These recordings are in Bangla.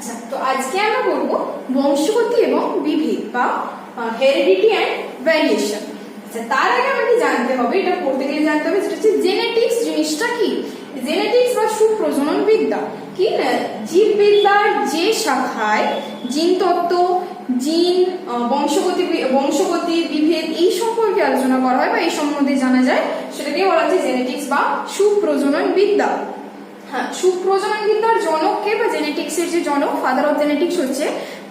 আচ্ছা, তো আজকে আমরা বলবো বংশগতি এবং বিভেদ বা হেরিডিটি অ্যান্ড ভ্যারিয়েশন। আচ্ছা, তার আগে আমাকে জানতে হবে, এটা পড়তে গেলে জানতে হবে, যেটা হচ্ছে জেনেটিক্স জিনিসটা কি। জেনেটিক্স বা সুপ্রজনন বিদ্যা কি না, জীববিদ্যার যে শাখায় জিনতত্ত্ব, জিন, বংশগতি, বিভেদ এই সম্পর্কে আলোচনা করা হয় বা এই সম্বন্ধে জানা যায়, সেটাকে বলা হচ্ছে জেনেটিক্স বা সুপ্রজনন বিদ্যা। হ্যাঁ, সুপ্রজনন বিদ্যার জনক কে বা জেনেটিক্সের যে জনক, ফাদার অফ জেনেটিক্স হচ্ছে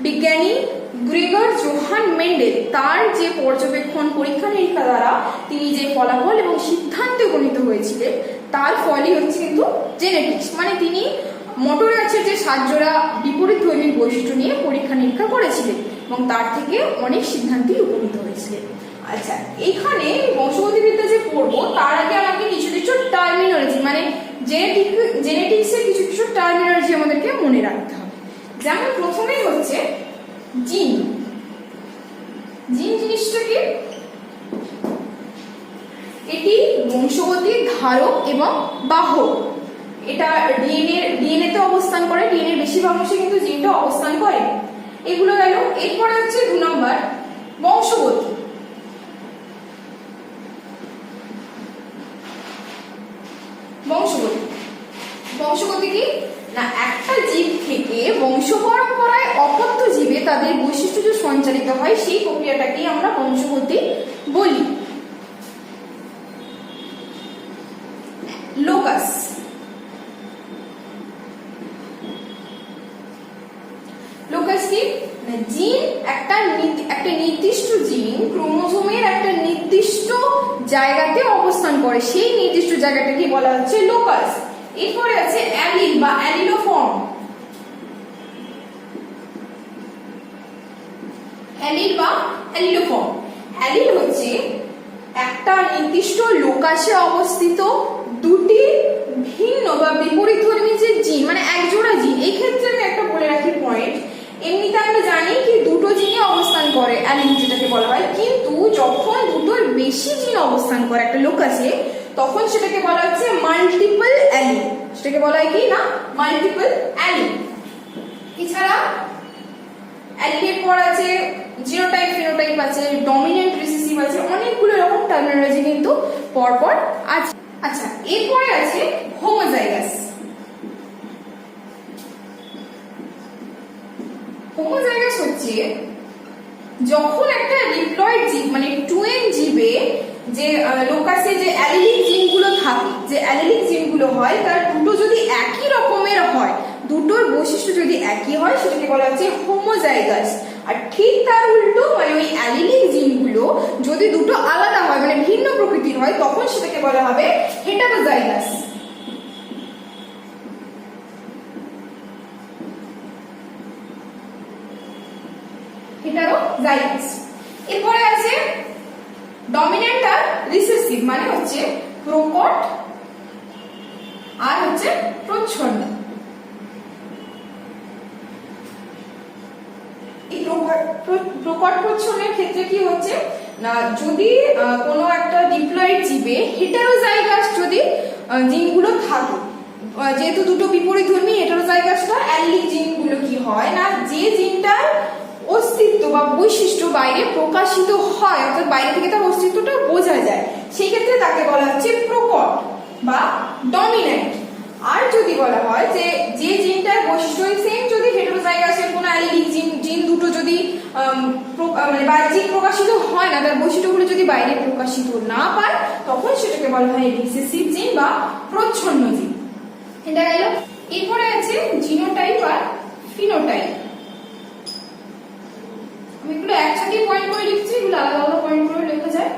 বিজ্ঞানী গ্রেগর জোহান মেন্ডেল। তার যে পর্যবেক্ষণ পরীক্ষা নিরীক্ষা দ্বারা তিনি যে ফলাফল এবং সিদ্ধান্তে উপনীত হয়েছিলেন, তার ফলই হচ্ছে কিন্তু জেনেটিক্স। মানে তিনি মোটর গাছের যে 7 জোড়া বিপরীত ধর্মী বৈশিষ্ট্য নিয়ে পরীক্ষা নিরীক্ষা করেছিলেন এবং তার থেকে অনেক সিদ্ধান্তে উপনীত হয়েছিলেন। আচ্ছা, এখানে বংশগতিবিদ্যা যে পড়বো তার আগে আমাকে কিছু কিছু টার্মিনোলজি, মানে জেনেটিক্সের কিছু কিছু টার্মিনোলজি আমাদেরকে মনে রাখতে হবে। যেমন প্রথমেই হচ্ছে জিন। জিন জিনিসটা কি? এটি বংশগতির ধারক এবং বাহক। এটা ডিএনএ তে অবস্থান করে, ডিএনএ বেশিরভাগ অংশে কিন্তু জিনটা অবস্থান করে। এগুলো গেল। এরপরে হচ্ছে 2 নম্বর বংশগতি। বংশগতি কি না, একটা জীব থেকে বংশ পরম্পরায় অপত্য জীবে তাদের বৈশিষ্ট্য যে সঞ্চালিত হয় সেই প্রক্রিয়াটাকে আমরা বংশগতি বলি। লোকাস। লোকাস কি? জিন একটা নির্দিষ্ট জিন ক্রোমোজোমের একটা নির্দিষ্ট জায়গাতে অবস্থান করে, সেই নির্দিষ্ট জায়গাটাকে বলা হচ্ছে লোকাস। এরপরে আছে অ্যালিল বা অ্যালিলোফর্ম। অ্যালিল বা অ্যালিলোফর্ম। অ্যালিল হচ্ছে একটা নির্দিষ্ট লোকাসে অবস্থিত দুটি ভিন্ন বা বিপরীতধর্মী যে জিন, মানে একজোড়া জিন। এই ক্ষেত্রে আমি একটা বলে রাখি পয়েন্ট, এমনিতে আমরা জানি কি দুটো জিনই অবস্থান করে অ্যালিল যেটাকে বলা হয়, কিন্তু যখন দুটোর বেশি জিন অবস্থান করে একটা লোকাসে, তখন সেটাকে বলা হচ্ছে মাল্টিপল অ্যালিল। সেটাকে বলা হয় কি না, মাল্টিপল অ্যালিল। এছাড়া অ্যালিলের পর আছে জিনোটাইপ, ফিনোটাইপ আছে, ডমিনেন্ট, রিসেসিভ আছে, অনেকগুলো রকম টার্মিনোলজি কিন্তু পরপর আছে। আচ্ছা, এরপরে আছে হোমোজাইগাস। হোমোজাইগাস হচ্ছে যখন একটা ডিপ্লয়েড জীব, মানে টুইন জীবে যে লোকাসে যে অ্যালিলিক জিনগুলো থাকে, যে অ্যালিলিক জিনগুলো হয়, তার দুটো যদি একই রকমের হয়, দুটোর বৈশিষ্ট্য যদি একই হয়, সেটাকে বলা হচ্ছে হোমোজাইগাস। আর ঠিক তার উল্টো, মানে ওই অ্যালিলিক জিনগুলো যদি দুটো আলাদা হয়, মানে ভিন্ন প্রকৃতির হয়, তখন সেটাকে বলা হবে হেটারোজাইগাস। হেটারোজাইগাস। এরপরে আছে ডমিনেন্ট আর রিসেসিভ, মানে হচ্ছে প্রকট আর হচ্ছে প্রচ্ছন্ন। এই প্রকট প্রচ্ছন্নের ক্ষেত্রে কি হচ্ছে না, যদি কোনো একটা ডিপ্লয়েড জীবে হেটারোজাইগাস যদি জিনগুলো থাকে, যেহেতু দুটো বিপরীতধর্মী হেটারোজাইগাসটা, অ্যালিলিক জিনগুলো কি হয় না, যে জিনটার অস্তিত্ব বা বৈশিষ্ট্য বাইরে প্রকাশিত হয়, অর্থাৎ বাইরে থেকে তার অস্তিত্বটা বোঝা যায়, সেই ক্ষেত্রে তাকে বলা হচ্ছে প্রকট বা ডমিন্যান্ট। আর যদি বলা হয় যে যে জিনটার বৈশিষ্ট্য সেম, যদি হেটারোজাইগাসের কোনো অ্যালিলিক জিন দুটো যদি মানে বাহ্যিক প্রকাশিত হয় না, তার বৈশিষ্ট্যগুলো যদি বাইরে প্রকাশিত না পায়, তখন সেটাকে বলা হয় রিসেসিভ জিন বা প্রচ্ছন্ন জিন। এটা গেল। এরপরে আছে জিনোটাইপ আর ফিনোটাইপ। আমি এগুলো একসাথে পয়েন্ট করে লিখছি, এগুলো আলাদা আলাদা পয়েন্ট করে লেখা যায়।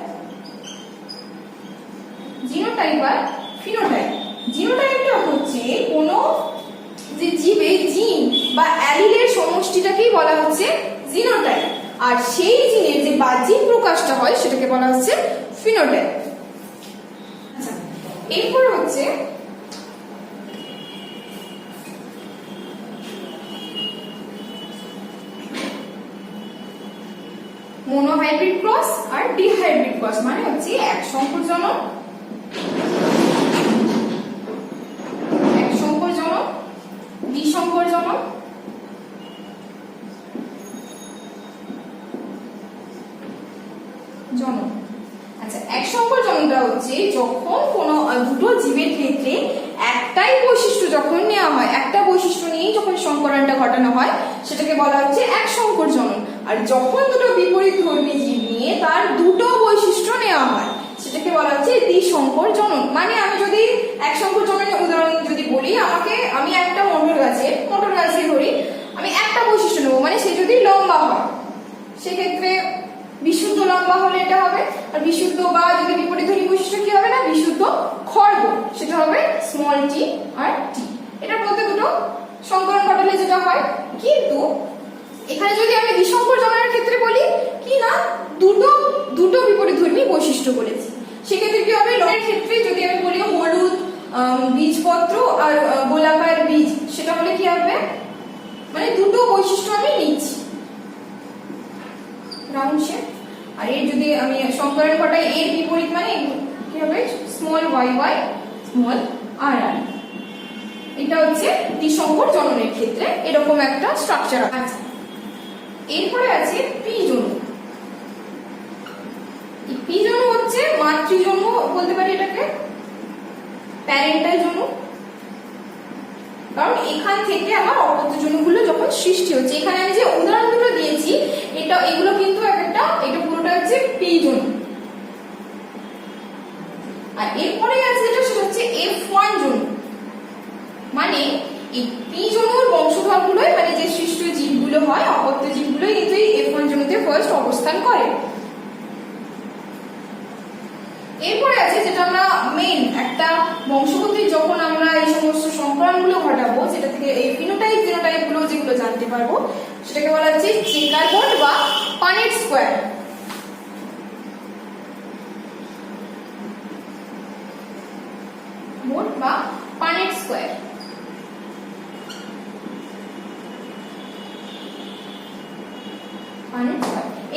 জিনোটাইপ আর ফিনোটাইপ। জিনোটাইপটা হচ্ছে কোনো যে জীবে জিন বা অ্যালিলের সমষ্টিটাকেই বলা হচ্ছে জিনোটাইপ, আর সেই জিনের যে বাহ্যিক প্রকাশটা হয় সেটাকে বলা হচ্ছে ফিনোটাইপ। আচ্ছা, এরপর হচ্ছে মোনোহাইব্রিড ক্রস আর ডিহাইব্রিড ক্রস, মানে হচ্ছে এক সংকরজনক, দ্বিসংকরজনক নিয়মটা হচ্ছে যখন কোনো দুটো জীবের ক্ষেত্রে একটাই বৈশিষ্ট্য যখন নেওয়া হয়, একটা বৈশিষ্ট্য নিয়েই যখন সংকরণটা ঘটানো হয় সেটাকে বলা হচ্ছে এক সংকর জনন। আর যখন দুটো বিপরীত ধর্মী জীব নিয়ে তার দুটো বৈশিষ্ট্য নেওয়া হয় সেটাকে বলা হচ্ছে দ্বিসংকর জনন। মানে আমি যদি এক সংকর জননের উদাহরণ যদি বলি, আমি একটা মটর গাছে ধরি, আমি একটা বৈশিষ্ট্য নেবো, মানে সে যদি লম্বা হয় সেক্ষেত্রে বিশুদ্ধ লম্বা হলে এটা হবে, আর বিশুদ্ধ বা যদি বিপরীত ধর্মী বৈশিষ্ট্য কি হবে না, বিশুদ্ধ খড়গ, সেটা হবে স্মল টি আর টি। এটার মধ্যে দুটো সংকরণ ঘটালে যেটা হয়। কিন্তু এখানে যদি আমি দ্বিসংকর জননের ক্ষেত্রে বলি কি না, দুটো বিপরীত ধর্মী বৈশিষ্ট্য বলেছি, সেক্ষেত্রে কি হবে, লটের ক্ষেত্রে যদি আমি বলি হলুদ বীজপত্র আর গোলাকার বীজ, সেটা হলে কি হবে, মানে দুটো বৈশিষ্ট্য আমি নিচ্ছি রাউন্ড শেপ। আর এর যদি আমি সংকরণ ঘটাই এর বিপরীত, মানে কি হবে, স্মল ওয়াই ওয়াই স্মল আর আর। এটা হচ্ছে দ্বিসংকর জননের ক্ষেত্রে এরকম একটা স্ট্রাকচার আছে। এরপরে আছে পিজনু। পিজনু হচ্ছে মাতৃজনু বলতে পারি এটাকে, প্যারেন্টাল জনু, কারণ এখান থেকে আমার অপত্যজনুগুলো যখন সৃষ্টি হচ্ছে। এখানে আমি যে উদাহরণগুলো দিয়েছি এগুলো কিন্তু এটা পুরোটা হচ্ছে পিজনু। আর এরপরে আছে যেটা, সেটা হচ্ছে F1 জনু। মানে এই পিজনুর বংশধরগুলোই, মানে যে সৃষ্ট জীবগুলো হয় অপত্য জীবগুলোই কিন্তু এই F1 জনুতে ফার্স্ট অবস্থান করে। এরপরে আছে যেটা আমরা মেইন একটা বংশগতি, যখন আমরা এই সমস্ত সংকরণগুলো ঘটাবো যেটা থেকে এই ফিনোটাইপ জিনোটাইপ গুলো যেগুলো জানতে পারবো, সেটাকে বলা হচ্ছে চেকার বোর্ড বা পানেট স্কোয়ার। বোর্ড বা পানেট স্কোয়ার।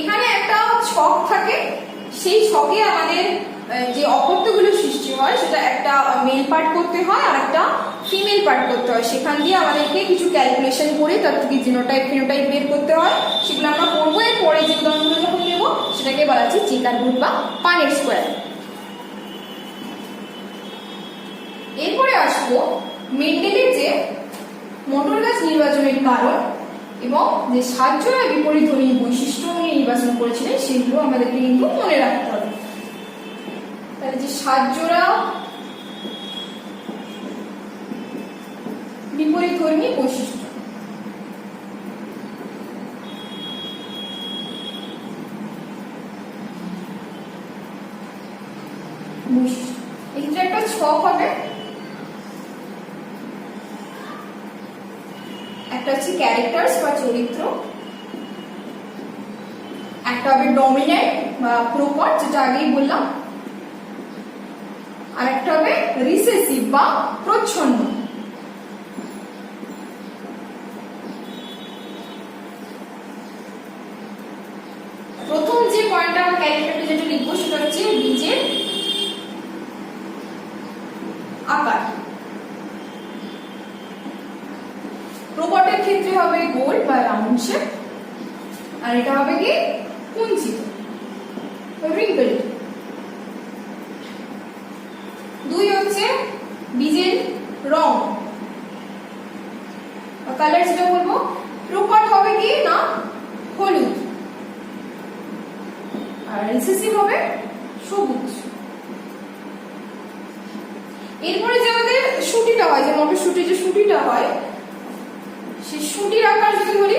এখানে একটা ছক থাকে, সেই ছকে আমাদের যে অপত্যগুলো সৃষ্টি হয় সেটা একটা মেল পার্ট করতে হয় আর একটা ফিমেল পার্ট করতে হয়। সেখান দিয়ে আমাদেরকে কিছু ক্যালকুলেশন করে তার থেকে জিনোটাইপ ফিনোটাইপ বের করতে হয়, সেগুলো আমরা করবো। এর পরে যে উদাহরণগুলো যখন নেব সেটাকে বলা হচ্ছে চেকার বোর্ড বা পানেট স্কোয়ার। এরপরে আসবো মেন্ডেলের যে মটর গাছ নির্বাচনের কারণ এবং যে 7 জোড়া বিপরীত ধর্মী বৈশিষ্ট্য উনি নির্বাচন করেছিলেন সেগুলো আমাদেরকে কিন্তু মনে রাখতে হবে। তাহলে যে 7 জোড়া বিপরীত ধর্মী বৈশিষ্ট্য, এক্ষেত্রে একটা ছক হবে, একটা হচ্ছে ক্যারেক্টার্স বা চরিত্র, একটা হবে ডমিন্যান্ট বা প্রকট যেটা আগেই বললাম, আর একটা হবে রিসেসিভ বা প্রচ্ছন্ন। প্রথম যে পয়েন্টটা আমরা ক্যারেক্টারটা যেটা লিখবো সেটা হচ্ছে বীজের আকার। প্রকটের ক্ষেত্রে হবে গোল বা রাউন্ড শেপ, আর এটা হবে কি কুঞ্চিত রিঙ্কেলড। 2 হচ্ছে বীজের রং বা কালার, যেটা বলবো প্রকট হবে কি না হলুদ, আর রিসেসিভ হবে সবুজ। এরপরে যে আমাদের শুটিটা হয়, যে মটরশুটি যে শুটিটা হয়, সেই শুটির আকার যদি বলি,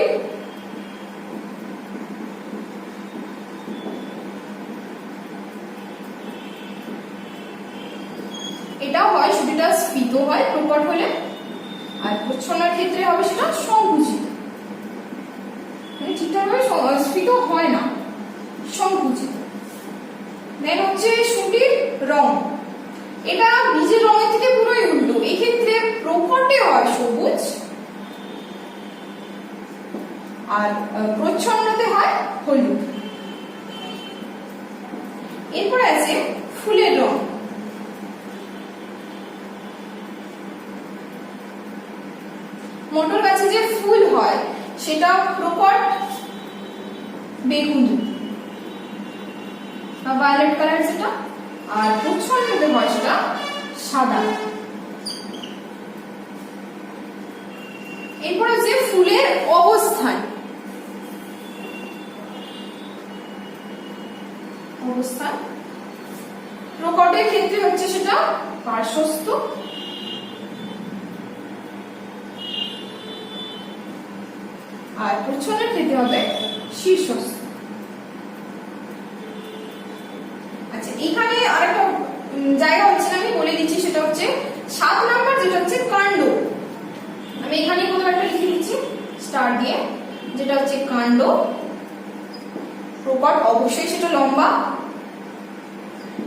এটাও হয় শুটিটা স্ফীত হয় প্রকট হলে, আর প্রচ্ছন্নের ক্ষেত্রে হবে সেটা সংকুচিত, মানে ঠিকঠাকভাবে স্ফীত হয় না, সংকুচিত। দেন হচ্ছে শুটির রং, এটা বীজের রঙের থেকে পুরোই উল্টো। এক্ষেত্রে প্রকটে হয় সবুজ আর প্রচ্ছন্নতে হয় হলুদ। এরপরে আছে ফুলের রং। মটর গাছে যে ফুল হয় সেটা প্রকট বেগুনি বা ভায়োলেট কালার, যেটা আর প্রচ্ছন্নতে হয় সেটা সাদা। এরপর হচ্ছে ফুলের অবস্থান। প্রকটের ক্ষেত্রে হচ্ছে সেটা পার্শ্বস্থ, আর প্রচ্ছন্নের ক্ষেত্রে হবে শীর্ষস্থ। আচ্ছা, এখানে আরেকটা জায়গা হচ্ছে আমি বলে দিচ্ছি, সেটা হচ্ছে 7 নাম্বার, যেটা হচ্ছে কাণ্ড। আমি এখানে কোথাও একটা লিখে দিচ্ছি স্টার দিয়ে, যেটা হচ্ছে কাণ্ড। প্রকট অবশ্যই সেটা লম্বা,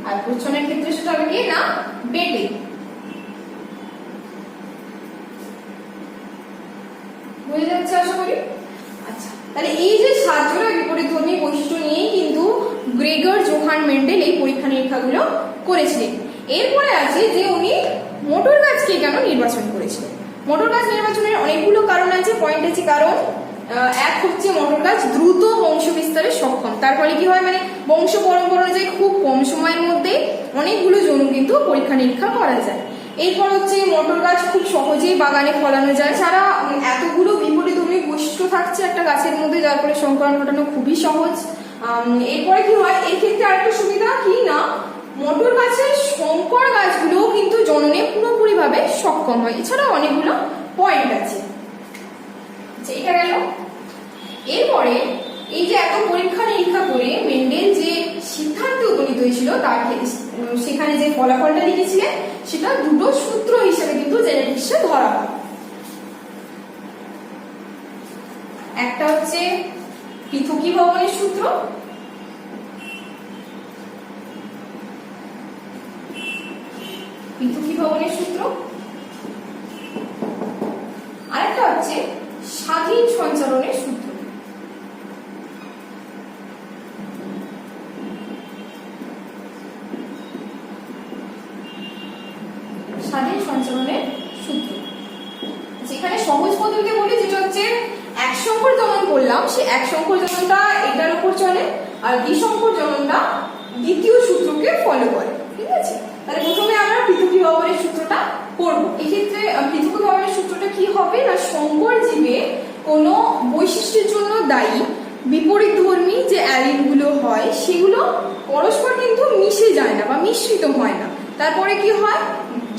আর প্রচ্ছন্নের ক্ষেত্রে সেটা হবে কি না বেটে। বুঝে যাচ্ছে আশা করি। আচ্ছা, তাহলে এই যে 7 জোড়া বিপরীতধর্মী বৈশিষ্ট্য নিয়েই কিন্তু গ্রেগর জোহান মেন্ডেল এই পরীক্ষা নিরীক্ষাগুলো করেছিলেন। এরপরে আছে যে উনি মোটর গাছকে কেন নির্বাচন করেছিলেন। মোটর গাছ নির্বাচনের অনেকগুলো কারণ আছে, পয়েন্ট আছে। কারণ এক হচ্ছে মোটর গাছ দ্রুত বংশ বিস্তারে সক্ষম, তার ফলে কি হয় মানে বংশ পরম্পরা অনুযায়ী খুব কম সময়ের মধ্যে অনেকগুলো জনু কিন্তু পরীক্ষা নিরীক্ষা করা যায়। এরপর হচ্ছে মোটর গাছ খুব সহজেই বাগানে ফলানো যায়, ছাড়া এতগুলো বিপরীতধর্মী বৈশিষ্ট্য থাকছে একটা গাছের মধ্যে, যার ফলে সংকরণ ঘটানো খুবই সহজ। এরপরে কি হয়, এর ক্ষেত্রে আরেকটা সুবিধা কি না, মোটর গাছের সংকর গাছগুলো কিন্তু জননে পুরোপুরি ভাবে সক্ষম হয়। এছাড়া অনেকগুলো পয়েন্ট আছে। এটা গেল। এরপরে এই যে এত পরীক্ষা নিরীক্ষা করে মেন্ডেল যে সিদ্ধান্তে উপনীত হয়েছিল, তার সেখানে যে ফলাফলটা লিখেছিলেন সেটা দুটো সূত্র হিসেবে কিন্তু জেনেটিক্সে ধরা হয়। একটা হচ্ছে পৃথকীভবনের সূত্র, আরেকটা হচ্ছে স্বাধীন সঞ্চালনের সূত্র। স্বাধীন সঞ্চালনের সূত্র। যেখানে সহজ পদ্ধতিতে বলি, যেটা হচ্ছে এক সংকর যেমন বললাম, সে এক সংকর জননটা এটার উপর চলে, আর দ্বিসংকর জননটা দ্বিতীয় সূত্রকে ফলো করে। ঠিক আছে, তাহলে প্রথমে আমরা পৃথকীভবনের সূত্রটা করব। এক্ষেত্রে পৃথকীভবনের সূত্রটা কি হবে না, সংকর জীবে কোনো বৈশিষ্ট্যের জন্য দায়ী বিপরীতধর্মী যে অ্যালিলগুলো হয় সেগুলো পরস্পর কিন্তু মিশে যায় না বা মিশ্রিত হয় না। তারপরে কি হয়,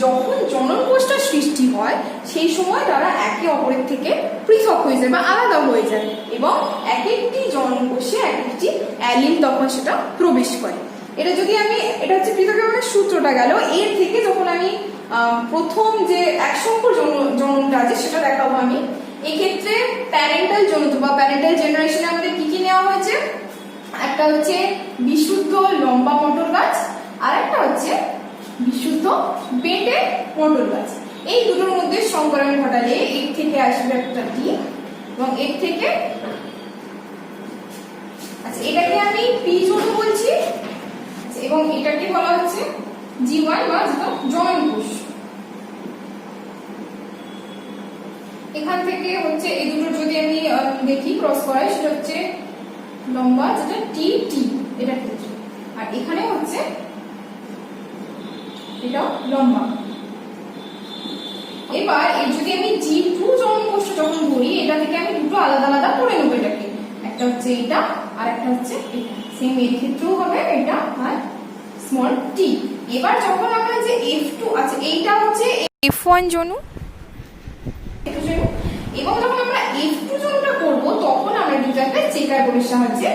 যখন জনন কোষটা সৃষ্টি হয় সেই সময় তারা একে অপরের থেকে পৃথক হয়ে যায় বা আলাদা হয়ে যায়, এবং এক একটি জনন কোষে এক একটি অ্যালিল তখন সেটা প্রবেশ করে। এটা যদি আমি, এটা হচ্ছে পৃথকীভবনের সূত্রটা গেল। এর থেকে যখন আমি প্রথম যে এক সংকর জননটা আছে সেটা দেখাবো আমি। এক্ষেত্রে প্যারেন্টাল জনিত বা প্যারেন্টাল জেনারেশনে আমাদের কি কি নেওয়া হয়েছে, একটা হচ্ছে বিশুদ্ধ লম্বা মোটর গাছ, আর একটা হচ্ছে বিশুদ্ধ বেটে মোটর গাছ। এই দুটোর মধ্যে সংকরণ ঘটালে এর থেকে আসবে একটা টি, এবং এর থেকে, আচ্ছা এটাকে আমি পি জনু বলছি, এবং এটাকে বলা হচ্ছে জি1 বা যেটা জনন কোষ। এখান থেকে হচ্ছে এই দুটো যদি আমি দেখি ক্রস করাই, সেটা হচ্ছে লম্বা যেটা টি টি, এটা ক্ষেত্রে, আর এখানে হচ্ছে এটা লম্বা। এবার এর যদি আমি জি2 জনন কোষ যখন ধরি, এটা থেকে আমি দুটো আলাদা আলাদা করে নেবো এটাকে, একটা হচ্ছে এটা আর একটা হচ্ছে এটা। সেম এর ক্ষেত্রেও হবে এটা আর স্মল টি। এবার যখন আমরা যে F2 আছে, এইটা হচ্ছে F1 জনু, এবং যখন আমরা F2 জনুটা করব তখন আমরা দুটাকে চেকার বোর্ডের সাহায্যে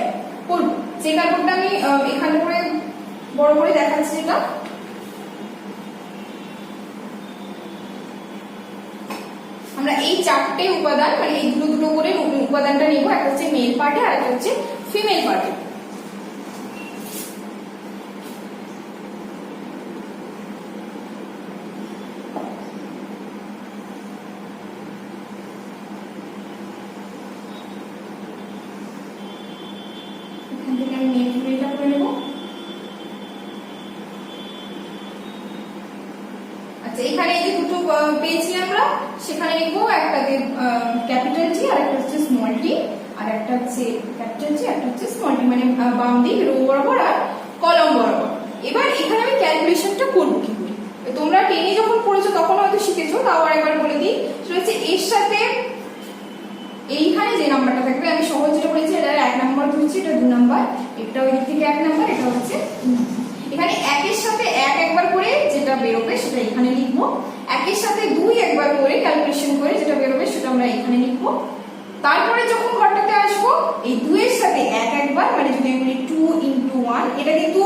করব। চেকার বোর্ডটা আমি এখানে করে বড় করে দেখাচ্ছি। এটা আমরা এই চারটে উপাদান, মানে এই দুটো দুটো করে উপাদানটা নেব, একটা হচ্ছে মেল পার্টে আর একটা হচ্ছে ফিমেল পার্টে। এখান থেকে আমি মেলটা করে নেব। আচ্ছা, এখানে এই যে দুটো পেয়েছি আমরা, সেখানে লিখবো একটাকে ক্যাপিটাল টি আর একটা হচ্ছে স্মল টি, আর একটা হচ্ছে ক্যাপিটাল টি একটা হচ্ছে স্মল টি, মানে বাম দিক রো বরাবর আর কলম বরাবর। এবার এখানে আমি ক্যালকুলেশনটা করবো কি করে। তোমরা টেনে যখন পড়েছো তখন হয়তো শিখেছো, তাও আরেকবার বলে দিই। সেটা হচ্ছে এর সাথে এইখানে যে নাম্বারটা থাকবে, আমি সহজ যেটা বলেছি এটা 1 নাম্বার ধরছি, এটা 2 নাম্বার, এটা ওই দিক থেকে 1 নাম্বার, এটা হচ্ছে এখানে 1 এর সাথে 1 একবার করে যেটা বেরোবে সেটা এখানে লিখবো, 1 এর সাথে 2 একবার করে ক্যালকুলেশন করে যেটা বেরোবে সেটা আমরা এখানে লিখবো। তারপরে যখন ঘরটাতে আসবো এই 2 এর সাথে 1 একবার, মানে যদি আমি বলি 2 × 1, এটা কিন্তু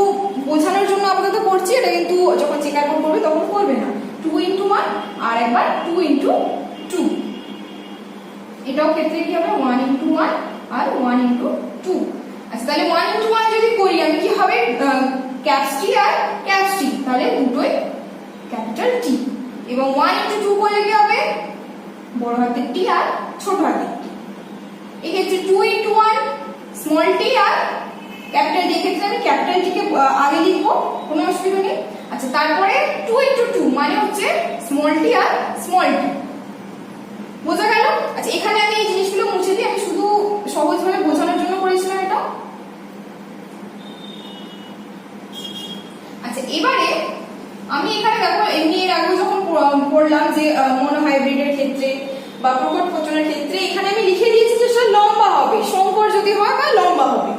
বোঝানোর জন্য আপাতত করছি, এটা কিন্তু যখন চেক আউট করবে তখন করবে না। 2 × 1 আর একবার 2 × 2, এটাও ক্ষেত্রে কি হবে 1 × 1 আর 1 × 2। আচ্ছা তাহলে 1 × 1 যদি করি আমি কি হবে ক্যাপস টি আর ক্যাপস টি, তাহলে দুটোই ক্যাপিটাল টি। এবং 1 × 2 করলে কি হবে বড় হাতের টি আর ছোট হাতের টি। এই ক্ষেত্রে 2 × 1 স্মল টি আর ক্যাপিটাল টি, ক্ষেত্রে আমি ক্যাপিটাল টি কে আগে লিখবো, কোনো অসুবিধা নেই। আচ্ছা তারপরে 2 × 2 মানে হচ্ছে স্মল টি আর স্মল টি, বোঝা গেল? আচ্ছা এখানে আমি এই জিনিসগুলো মুছে দিই, আমি শুধু সহজভাবে বোঝানোর জন্য করেছিলাম এটা। আচ্ছা এবারে আমি এখানে দেখো এমনি এর আগে যখন পড়লাম যে মনোহাইব্রিডের ক্ষেত্রে বা প্রকট পচনের ক্ষেত্রে এখানে আমি লিখে দিয়েছি যে সেটা লম্বা হবে, সংকর যদি হয় বা লম্বা হবে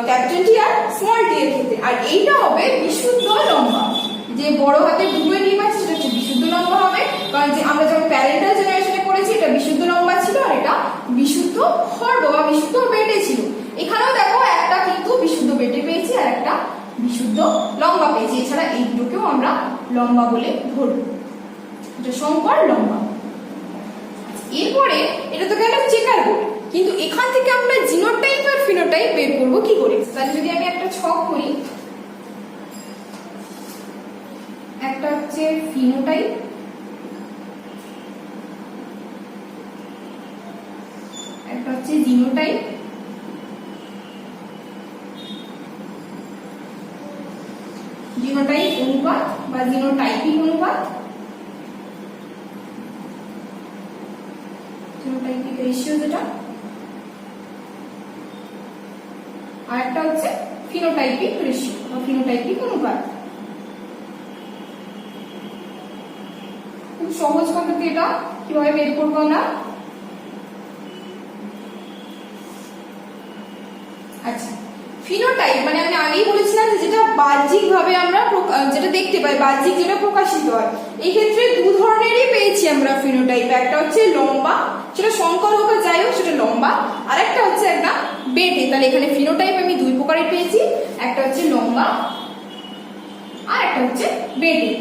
ক্যাপিটাল টি আর স্মল টি এর ক্ষেত্রে। আর এইটা হবে বিশুদ্ধ লম্বা, যে বড় হাতের দুটোই নিয়ে আছে সেটা হচ্ছে বিশুদ্ধ লম্বা হবে, কারণ যে আমরা যখন প্যারেন্টাল জেনারেশনে পড়েছি এটা বিশুদ্ধ লম্বা ছিল আর এটা বিশুদ্ধ খর্ব বা বিশুদ্ধ বেটে ছিল। এখানেও দেখো একটা কিন্তু বিশুদ্ধ বেটে পেয়েছি আর একটা বিশুদ্ধ লম্বা পেয়েছি, এছাড়া এই দুটোকেও আমরা লম্বা বলে ধরব, এটা সংকর লম্বা। এরপরে এটা তো গেল চেকার বোর্ড, কিন্তু এখান থেকে আমরা জিনোটাইপ আর ফিনোটাইপ বের করবো কি করে। তাহলে যদি আমি একটা ছক করি, একটা হচ্ছে ফিনোটাইপ, একটা হচ্ছে জিনোটাইপ, জিনোটাইপ অনুপাত বা জিনোটাইপিক অনুপাত, জিনোটাইপিক রেশিও যেটা, আর একটা হচ্ছে ফিনোটাইপিক রেশিও বা ফিনোটাইপিক অনুপাত। খুব সহজ পদ্ধতি এটা, কিভাবে বের করবো আমরা। আচ্ছা ফিনোটাইপ মানে আমি আগেই বলেছিলাম যে যেটা বাহ্যিক ভাবে আমরা যেটা দেখতে পাই, বাহ্যিক যেটা প্রকাশিত হয়, এই ক্ষেত্রে দু ধরনেরই পেয়েছি আমরা ফিনোটাইপ। একটা হচ্ছে লম্বা, সেটা সংকর হোক বা যাই হোক সেটা লম্বা, আর একটা হচ্ছে একটা বেটে। তাহলে এখানে ফিনোটাইপ আমি দুই প্রকারের পেয়েছি, একটা হচ্ছে লম্বা আর একটা হচ্ছে বেটে।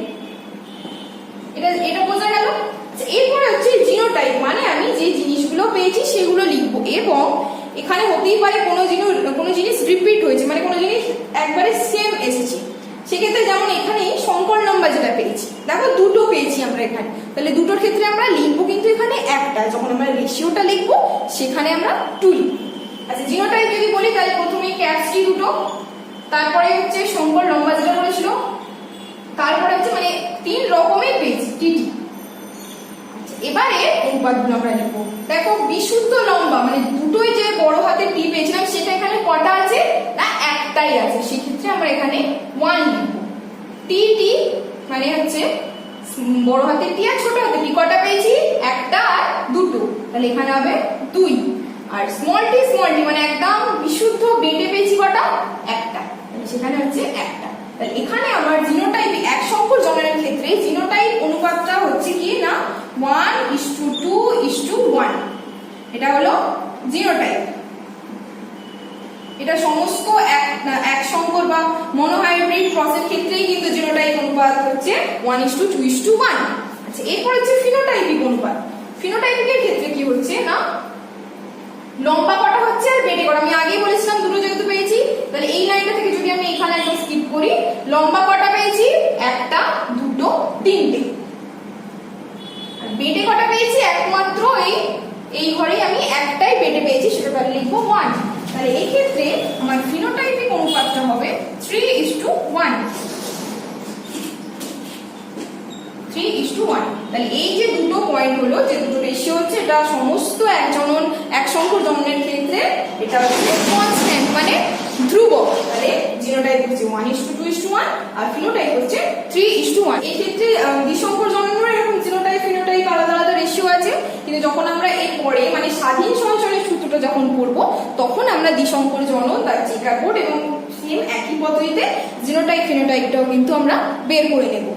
এটা বোঝা গেল। এরপরে হচ্ছে জিনোটাইপ, মানে আমি যে জিনিসগুলো পেয়েছি সেগুলো লিখবো, এবং এখানে হতেই পারে কোনো জিনিস রিপিট হয়েছে, মানে কোনো জিনিস একবারে সেম এসেছে, সেক্ষেত্রে যেমন এখানে সংকর লম্বা যেটা পেয়েছি, দেখো দুটো পেয়েছি আমরা এখানে, তাহলে দুটোর ক্ষেত্রে আমরা লিখবো কিন্তু এখানে একটা, যখন আমরা রেশিওটা লিখবো সেখানে আমরা 2 লিখবো। আচ্ছা জিনোটাইপ যদি বলি তাহলে প্রথমে ক্যাপস টি দুটো, তারপরে হচ্ছে সংকর লম্বা যেটা বলেছিল, তারপরে হচ্ছে মানে 3 রকমের পেয়েছি টিটি। এবারে অনুপাতগুলো আমরা লিখবো। দেখো বিশুদ্ধ লম্বা মানে দুটোই যে বড় হাতের টি পেয়েছিলাম সেটা এখানে কটা আছে না একটাই আছে, সেক্ষেত্রে আমরা এখানে 1 লিখবো। টি টি মানে হচ্ছে বড় হাতের টি আর ছোট হাতের টি কটা পেয়েছি একটা আর দুটো, তাহলে এখানে হবে 2। আর স্মল টি মানে একদম বিশুদ্ধ বেটে পেয়েছি কটা একটা, তাহলে সেখানে হচ্ছে একটা। তাহলে এখানে আমার জিনোটাইপ এক সংখ্যক জননের ক্ষেত্রে জিনোটাইপ অনুপাতটা হচ্ছে কি না 1:2:1, এটা হলো জিনোটাইপ। এটা সমস্ত এক সংকর বা মনোহাইব্রিড ক্রসের ক্ষেত্রেই কিন্তু জিনোটাইপ অনুপাত হচ্ছে 1:2:1। আচ্ছা এরপর হচ্ছে ফিনোটাইপিক অনুপাত। ফিনোটাইপিকের ক্ষেত্রে কি হচ্ছে না লম্বা কটা হচ্ছে আর বেটে কটা, আমি আগেই বলেছিলাম দুটো যেহেতু পেয়েছি, তাহলে এই লাইনটা থেকে যদি আমি এখানে একদম স্কিপ করি, লম্বা কটা পেয়েছি একটা দুটো তিনটে, আর বেটে কটা পেয়েছি একমাত্র এই ঘরেই আমি একটাই বেটে পেয়েছি, সেটা তাহলে লিখবো 1। তাহলে এই ক্ষেত্রে আমার ফিনোটাইপিক অনুপাতটা হবে 3:1। 3:1। তাহলে এই যে দুটো পয়েন্ট হলো, যে দুটো রেশিও হচ্ছে, এটা সমস্ত এক সংখ্যক জননের ক্ষেত্রে এটা হচ্ছে কনস্ট্যান্ট মানে ধ্রুবক। তাহলে জিনোটাইপ হচ্ছে 1:2:1 আর ফিনোটাইপ হচ্ছে 3:1। এই ক্ষেত্রে দ্বিসংকর জননের এরকম জিনোটাইপ ফিনোটাইপ আলাদা আলাদা রেশিও আছে, কিন্তু যখন আমরা এর পরে মানে স্বাধীন সঞ্চারের সূত্রটা যখন পড়বো তখন আমরা দ্বিসংকর জনন বা চেকার বোর্ড এবং সেম একই পদ্ধতিতে জিনোটাইপ ফিনোটাইপটাও কিন্তু আমরা বের করে নেব।